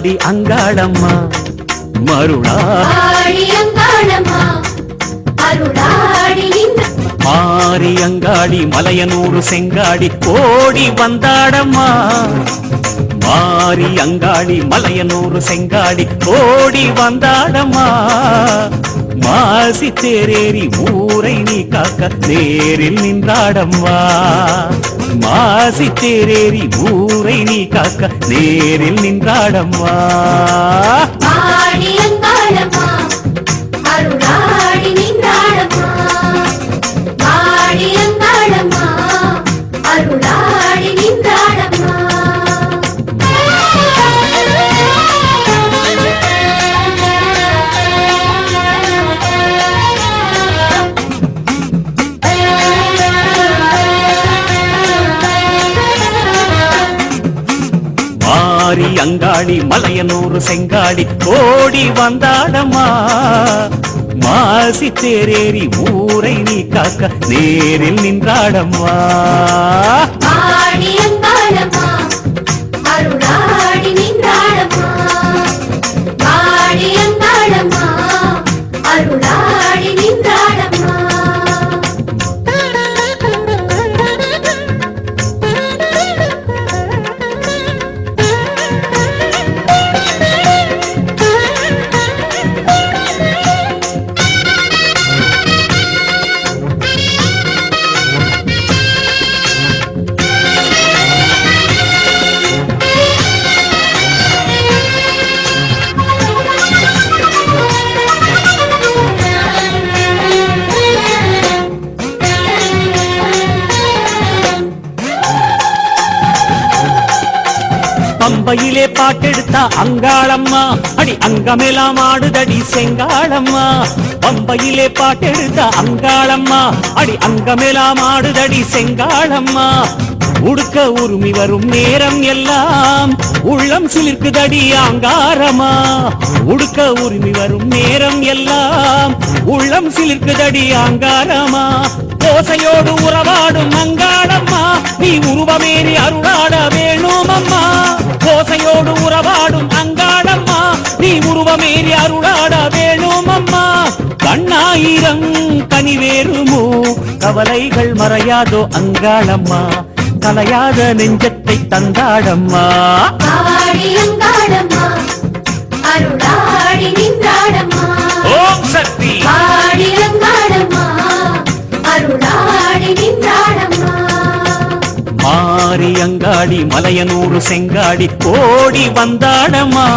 ஆடி அங்காளம்மா மருளாடி அங்காளம்மா அருளாடி மாறி அங்காடி மலையனூறு செங்காடி ஓடி வந்தாடம்மா மாறி அங்காடி மலையனூறு செங்காடி ஓடி வந்தாடம்மா மாசி தேரேறி ஊரை நீ காக்க நேரில் நின்றாடம்மா மாசி தேரேறி ஊரை நீ காக்க நேரில் நின்றாடம்மா ஆடி அங்காளம்மா அருளாடி நின்றாடம்மா ஆடி அங்காளம்மா அருளாடி நின்றாடம்மா மாறி அங்காடி மலையனூறு செங்காடி ஓடி வந்தாடம்மா மாசி தேரேறி ஊரை நீ காக்க நேரில் நின்றாடம்மா ஆடி அங்காளம்மா அருளாடி நின்றாடம்மா ஆடி அங்காளம்மா அருளாடி நின்றாடம்மா பம்பையிலே பாட்டெடுத்தா அங்காளம்மா அடி அங்கமெல்லாம் ஆடுதடி செங்காளம்மா பம்பையிலே பாட்டெடுத்தா அங்காளம்மா அடி அங்கமெல்லாம் ஆடுதடி செங்காளம்மா உடுக்க உரிமை வரும் நேரம் எல்லாம் உள்ளம் சிலிர்க்குதடி அங்காரமா உடுக்க உரிமை வரும் நேரம் எல்லாம் உள்ளம் சிலிர்க்குதடி அங்காரமா ஓசையோடு உறவாடும் அங்காளம்மா நீ உருவமேறி அருளாட வேணும் அம்மா ஓசையோடு உறவாடும் அங்காளம்மா நீ உருவமேறி அருளாட வேணும் அம்மா கண்ணாயிரம் கனிவேறுமோ கவலைகள் மறையாதோ அங்காளம்மா கலையாத நெஞ்சத்தை தந்தாடம்மா ஆடி அங்காளம்மா அருளாடி நின்றாடம்மா ஓம் சக்தி ஆடி அங்காளம்மா அருளாடி நின்றாடம்மா மாறி அங்காடி மலையனூறு செங்காடி ஓடி வந்தாடம்மா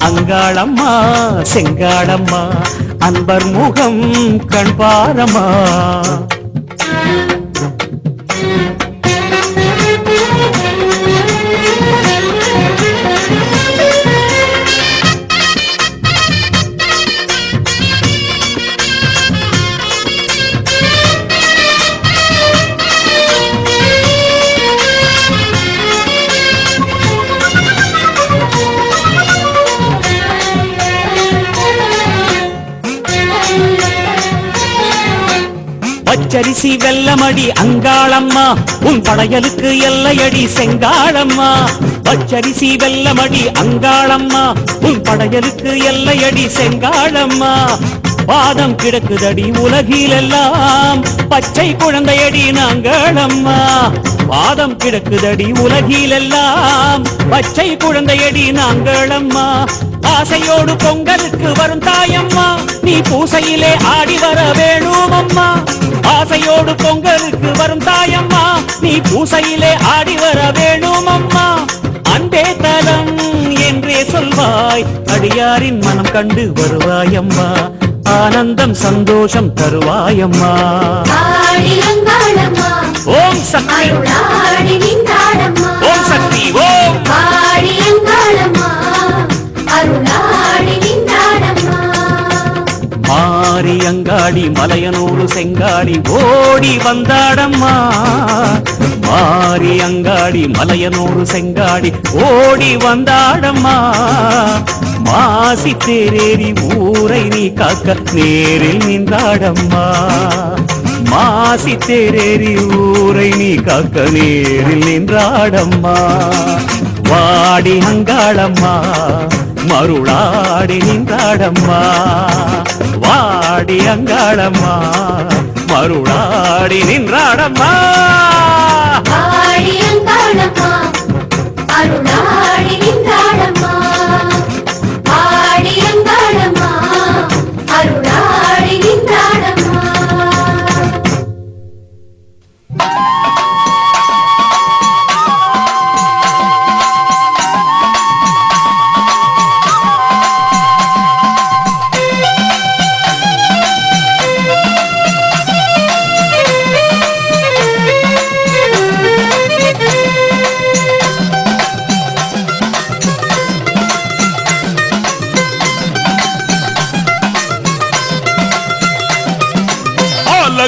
அங்காளம்மா செங்காடம்மா அன்பர் முகம் கண்பாரம்மா பச்சரிசி வெல்லமடி அங்காளம்மா உன் படையலுக்கு எல்லையடி செங்காளம்மா பச்சரிசி வெல்லமடி அங்காளம்மா உன் படையலுக்கு எல்லையடி செங்காளம்மா பாதம் கிடக்குதடி உலகிலெல்லாம் பச்சை குழந்தையடி நாங்களம்மா பாதம் கிடக்குதடி உலகிலெல்லாம் பச்சை குழந்தையடி நாங்களம்மா ஆசையோடு பொங்கலுக்கு வரும் தாயம்மா நீ பூசையிலே ஆடி வர வேணும் அம்மா ஆசையோடு பொங்கலுக்கு வரும் தாயம்மா நீ பூசையிலே ஆடி வர வேணும் அம்மா அன்பே தலம் என்றே சொல்வாய் அடியாரின் மனம் கண்டு வருவாயம்மா ஆனந்தம் சந்தோஷம் தருவாயம்மா ஆடி அங்காளம்மா ஓம் சக்தி அருளாடி நின்றாடம்மா ஓம் சக்தி ஓம் ஆடி அங்காளம்மா அருளாடி நின்றாடம்மா மாறி அங்காடி மலையனூறு செங்காடி ஓடி வந்தாடம்மா மாறி அங்காடி மலையனூறு செங்காடி ஓடி வந்தாடம்மா மாசி தேரேறி ஊரை நீ காக்க நேரில் நின்றாடம்மா மாசி தேரேறி ஊரை நீ காக்க நேரில் நின்றாடம்மா வாடி அங்காளம்மா மருளாடி நின்றாடம்மா வாடி அங்காளம்மா மருளாடி நின்றாடம்மா ஆடி அங்காளம்மா அருளாடி நின்றாடம்மா ஆடி அங்காளம்மா அருளாடி நின்றாடம்மா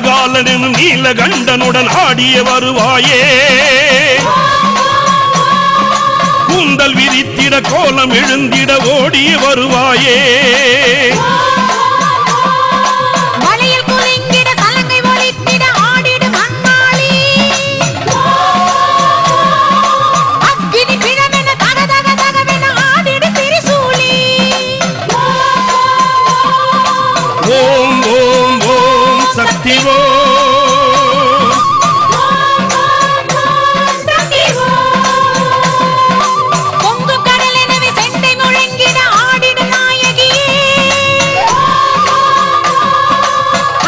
காலனும் நீலகண்டனுடன் ஆடிய வருவாயே கூந்தல் விரித்திட கோலம் எழுந்திட ஓடிய வருவாயே மலையில் குலுங்கிட சலங்கை ஒலித்திட ஆடிடும் அங்காளி அக்கினி பிழமென தக தக தகவென ஆடிடும் திரிசூலி ஓம் ஓம் ஓம் சக்தி ஓம் பொங்கு கடலெனவே செண்டை முழங்கிட ஆடிடும் நாயகியே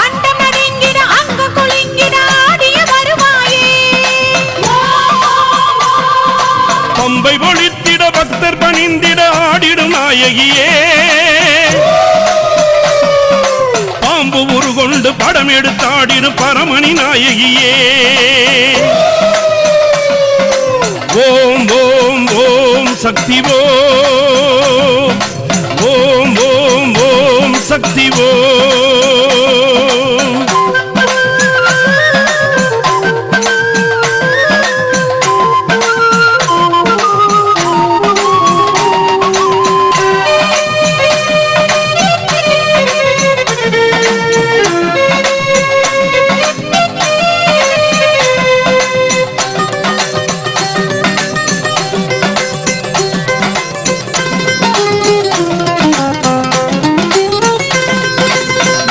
அண்டம் நடுங்கிட அங்கு குலுங்கிட ஆடிய வருவாயே பம்பை ஒழித்திட பக்தர் பணிந்திட ஆடிடும் நாயகியே பாம்பு உருகொண்டு படம் எடுத்தாடிடும் பரமணி நாயகியே ஓம் ஓம் ஓம் சக்தி ஓம் ஓம் ஓம் ஓம் சக்தி ஓம்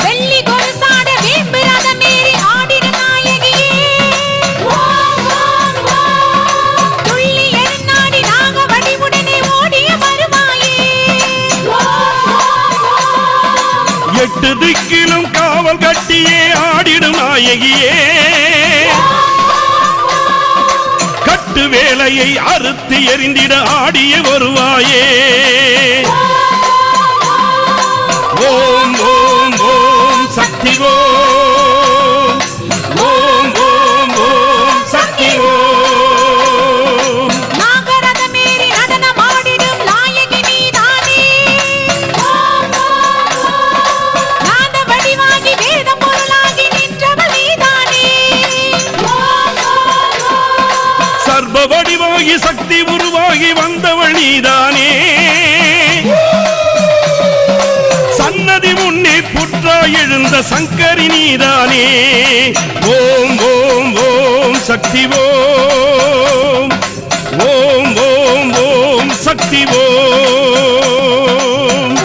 வெள்ளி கொலுசாட வேம்பு ரதமேறி ஆடிடும் நாயகியே துள்ளி எழுநாடி நாக வடிவுடனே ஓடிய வருவாயே எட்டு திக்கிலும் காவல் கட்டியே ஆடிடும் நாயகியே கட்டு வேலையை அறுத்து எறிந்திட ஆடிய வருவாயே ஓம் ஓம் ஓம் சக்தி ஓம் ஓம் ஓம் ஓம் சக்தி ஓம் நாகரதமேறி நடனம் ஆடிடும் நாயகி நீதானே நாத வடிவாகி வேத பொருளாகி நின்றவள் நீதானே சர்வ வடிவாகி சக்தி உருவாகி வந்தவள் நீதானே சன்னதி முன்னே புற்றாய் எழுந்த சங்கரி நீதானே ஓம் ஓம் ஓம் சக்தி ஓம் ஓம் ஓம் ஓம் சக்தி ஓம்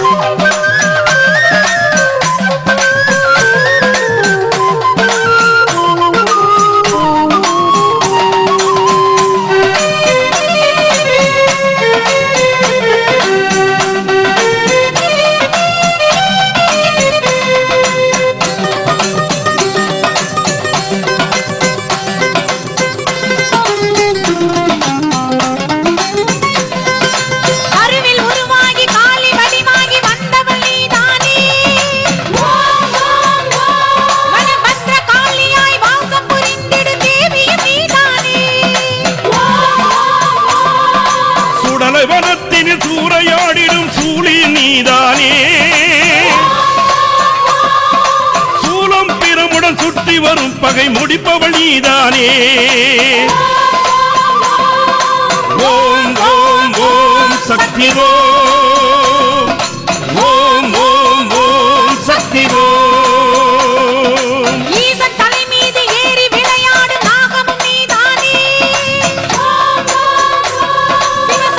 அருவில் உருவாகி காளி வடிவாகி வந்தவள் நீதானே வனபத்ர காளியாய் வாசம் புரிந்திடும் தேவியும் நீதானே சுடலை வனத்தினில் சூறையாடிடும் சூழி நீதானே சூலம் பிரமுடன் சுற்றி வரும் பகை முடிப்பவள் நீதானே ஓம் ஓம் ஓம் சக்தி ஓம் ஓம் ஓம் ஓம் சக்தி ஓம் ஈசன் தலை மீது ஏறி விளையாடும் நாகமும் நீதானே சிவசக்தி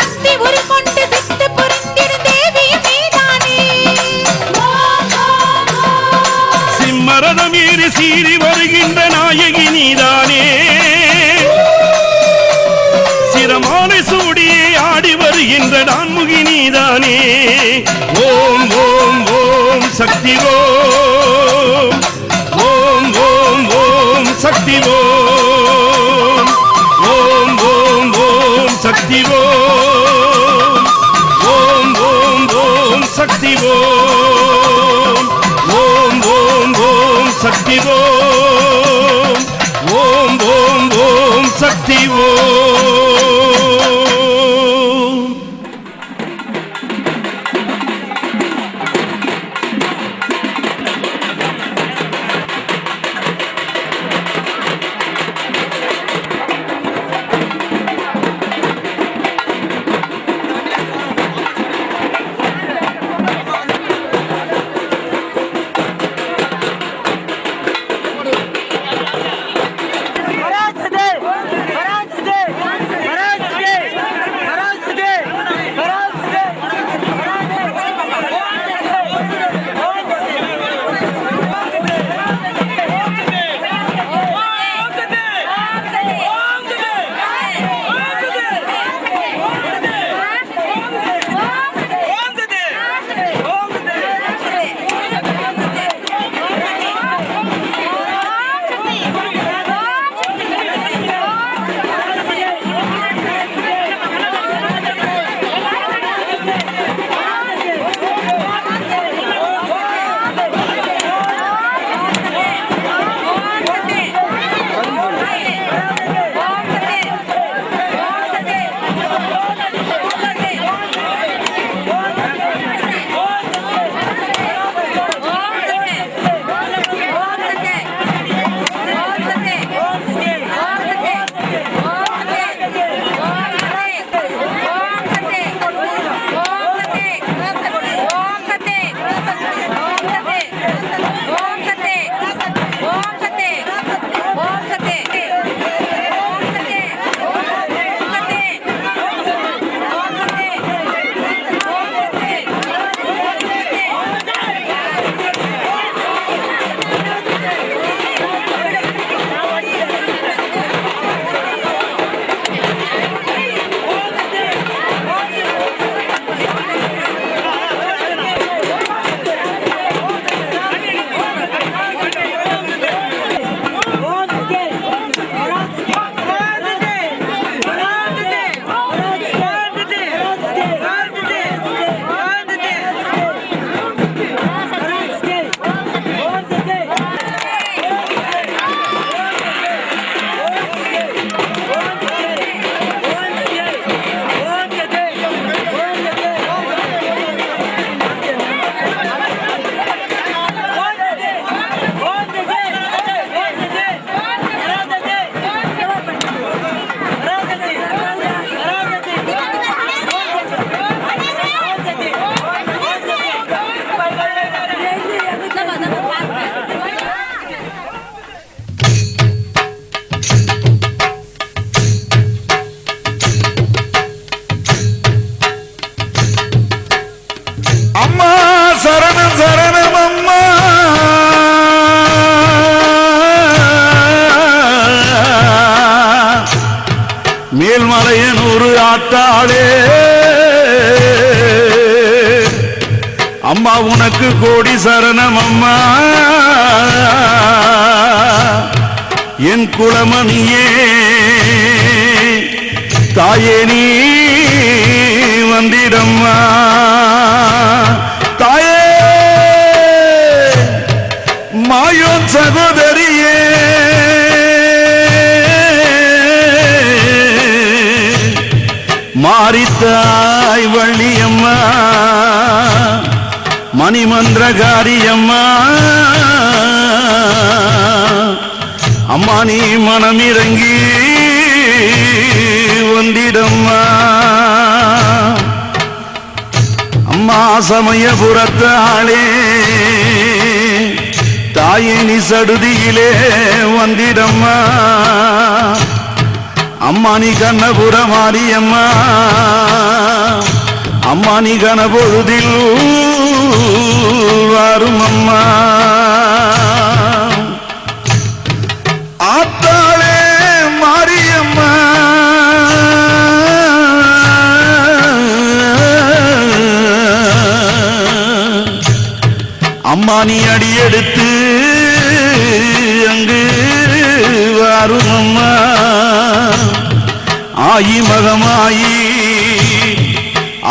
ஓம் ஓம் ஓம் சக்தி ஓம் ஓம் ஓம் ஓம் சக்தி ஓம் ஓம் ஓம் ஓம் சக்தி ஓம் ஓம் ஓம் ஓம் சக்தி ஓம் ஓம் ஓம் ஓம் சக்தி ஓம் ஓம் ஓம் ஓம் சக்தி ஓம். சரணம் சரணம் அம்மா மேல்மலையனூர் ஆத்தாளே அம்மா உனக்கு கோடி சரணம் அம்மா என் குலமணியே தாயே நீ வந்திடம்மா தாயே மாயோன் சகோதரியே மாரித்தாய் வள்ளியம்மா மணிமந்திரகாரியம்மா அம்மா நீ மனமிறங்கி வந்திடம்மா அம்மா சமயபுரத்தாளே தாயே நீ சடுதியிலே வந்திடம்மா அம்மா நீ கண்ணபுர மாரியம்மா அம்மா நீ கனபொழுதில் வரும் அம்மா ஆத்தாளே மாரியம்மா அம்மா நீ அடி எடுத்து அங்கு வாரும் அம்மா ஆயி மகமாயி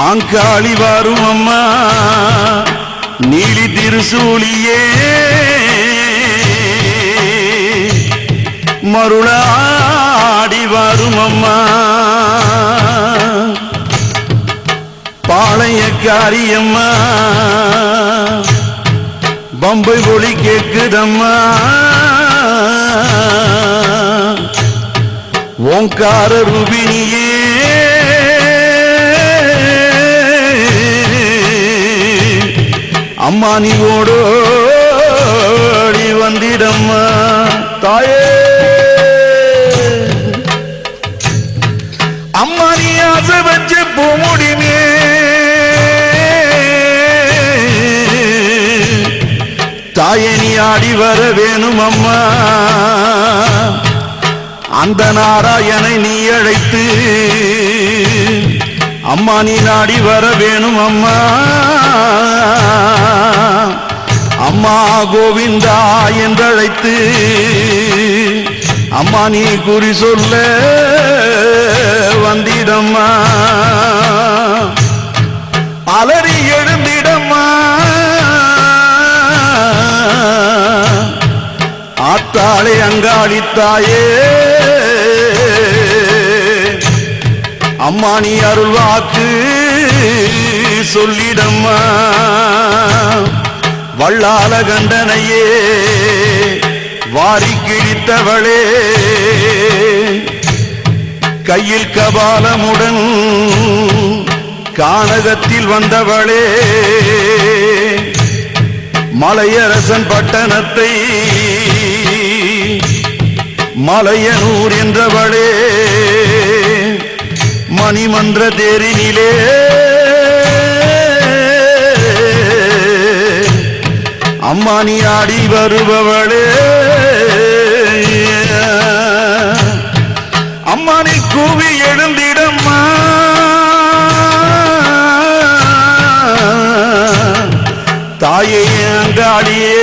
ஆங்காளி வாரும் அம்மா நீலி திருசூலியே மருளாடி வாரும் அம்மா பாளையக்காரியம்மா பம்பை ஒளி கேக்குதம்மா ஓங்கார ரூபினியே அம்மா நீ ஓடோடி வந்திடம்மா தாயே அம்மா நீ ஆசை வச்சு பூமுடிமே தாயே நீ ஆடி வர வேணும் அம்மா அந்த நாராயணை நீ அழைத்து அம்மா நீ நாடி வர வேணும் அம்மா அம்மா கோவிந்தா என்றழைத்து அம்மா நீ குறி சொல்ல வந்திடம்மா அலறி எழுந்திடம்மா ஆத்தாளே அங்காளித்தாயே அம்மா நீ அருள் வாக்கு சொல்லிடம்மா வள்ளால கண்டனையே வாரி கிழித்தவளே கையில் கபாலமுடன் கானகத்தில் வந்தவளே மலையரசன் பட்டணத்தை மலையனூர் என்றவளே மணிமன்ற தேரினிலே அம்மா நீ ஆடி வருபவளே அம்மா நீ கூவி எழுந்திடம்மா தாயே அங்காளியே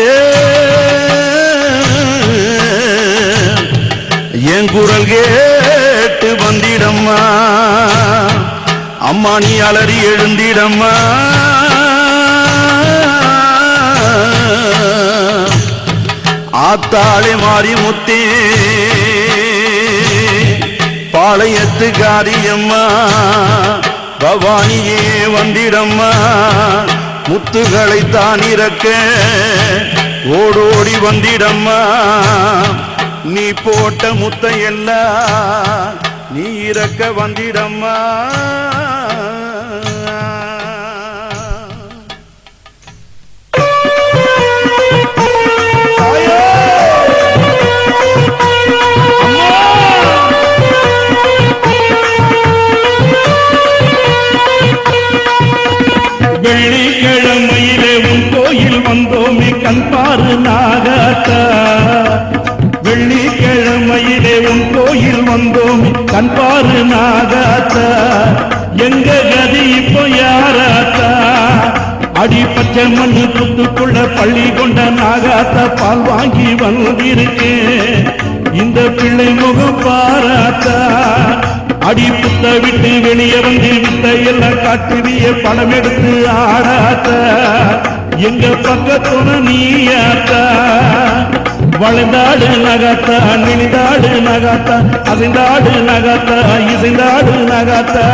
என் குரல் கேட்டு வந்திடம்மா அம்மா நீ அலறி எழுந்திடம்மா ஆத்தாளே மாறி முத்தே பாளையத்து காரியம்மா பவானியே வந்திடம்மா முத்துகளை தான் இறக்க ஓடோடி வந்திடம்மா நீ போட்ட முத்தையெல்லாம் நீ இறக்க வந்திடம்மா வெள்ளிக்கிழமையிலே உன் கோயில் வந்தோமே கண்பாரு நாகாத்தா வெள்ளிக்கிழமையிலே உன் கோயில் வந்தோமே கண்பாரு நாகாத்தா எங்க கதி இப்போ யாராத்தா அடி பச்சை மண்ணு குத்துக்குள்ள பள்ளி கொண்ட நாகாத்தா பால் வாங்கி வந்திருக்கேன் இந்த பிள்ளை முகம் பாராத்தா அடி புத்த விட்டு வெளியே வந்து வித்த எல்லாம் காட்டுவிய பணம் எடுத்து ஆடாத்த எங்க பக்கத்துண நீயாத்தா வளைந்தாடு நகாத்தா நெளிந்தாடு நகாத்தா அசைந்தாடு நகாத்தா இசைந்தாடு நகாத்தா